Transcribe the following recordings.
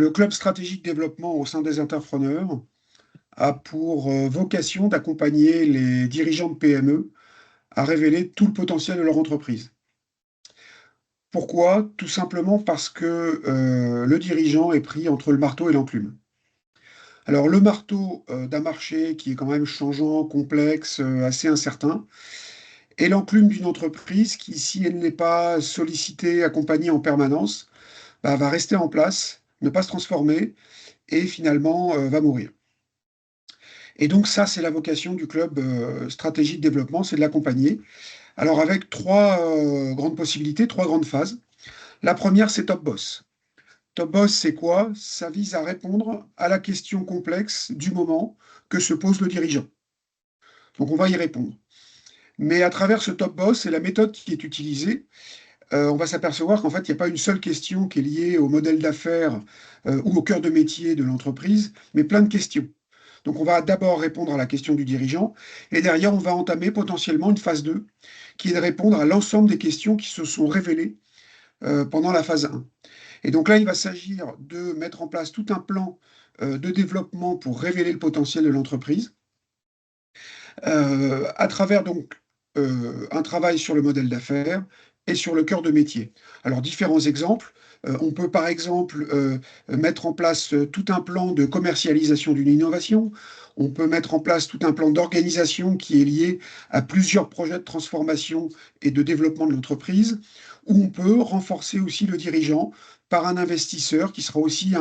Le club stratégique développement au sein des entrepreneurs a pour vocation d'accompagner les dirigeants de PME à révéler tout le potentiel de leur entreprise. Pourquoi? Tout simplement parce que le dirigeant est pris entre le marteau et l'enclume. Alors le marteau d'un marché qui est quand même changeant, complexe, assez incertain, et l'enclume d'une entreprise qui, si elle n'est pas sollicitée, accompagnée en permanence, bah, va rester en place, ne pas se transformer et finalement va mourir. Et donc ça, c'est la vocation du club stratégie de développement, c'est de l'accompagner. Alors avec trois grandes possibilités, trois grandes phases. La première, c'est Top Boss. Top Boss, c'est quoi? Ça vise à répondre à la question complexe du moment que se pose le dirigeant. Donc on va y répondre. Mais à travers ce Top Boss et la méthode qui est utilisée, on va s'apercevoir qu'en fait, il n'y a pas une seule question qui est liée au modèle d'affaires ou au cœur de métier de l'entreprise, mais plein de questions. Donc on va d'abord répondre à la question du dirigeant, et derrière, on va entamer potentiellement une phase 2, qui est de répondre à l'ensemble des questions qui se sont révélées pendant la phase 1. Et donc là, il va s'agir de mettre en place tout un plan de développement pour révéler le potentiel de l'entreprise, à travers donc un travail sur le modèle d'affaires et sur le cœur de métier. Alors, différents exemples. On peut par exemple mettre en place tout un plan de commercialisation d'une innovation. On peut mettre en place tout un plan d'organisation qui est lié à plusieurs projets de transformation et de développement de l'entreprise, ou on peut renforcer aussi le dirigeant par un investisseur qui sera aussi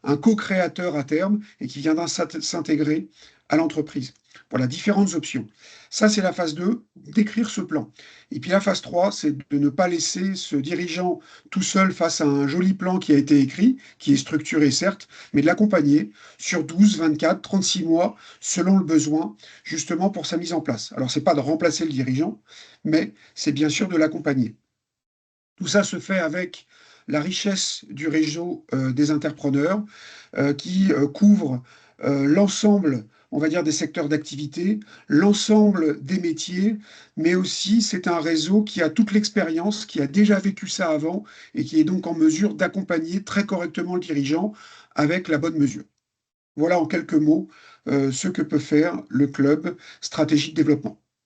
un co-créateur à terme et qui viendra s'intégrer à l'entreprise. Voilà, différentes options. Ça, c'est la phase 2, d'écrire ce plan. Et puis la phase 3, c'est de ne pas laisser ce dirigeant tout seul face à un joli plan qui a été écrit, qui est structuré certes, mais de l'accompagner sur 12, 24, 36 mois, selon le besoin, justement pour sa mise en place. Alors, c'est pas de remplacer le dirigeant, mais c'est bien sûr de l'accompagner. Tout ça se fait avec la richesse du réseau des entrepreneurs qui couvre l'ensemble, on va dire, des secteurs d'activité, l'ensemble des métiers, mais aussi c'est un réseau qui a toute l'expérience, qui a déjà vécu ça avant et qui est donc en mesure d'accompagner très correctement le dirigeant avec la bonne mesure. Voilà en quelques mots ce que peut faire le club stratégie de développement.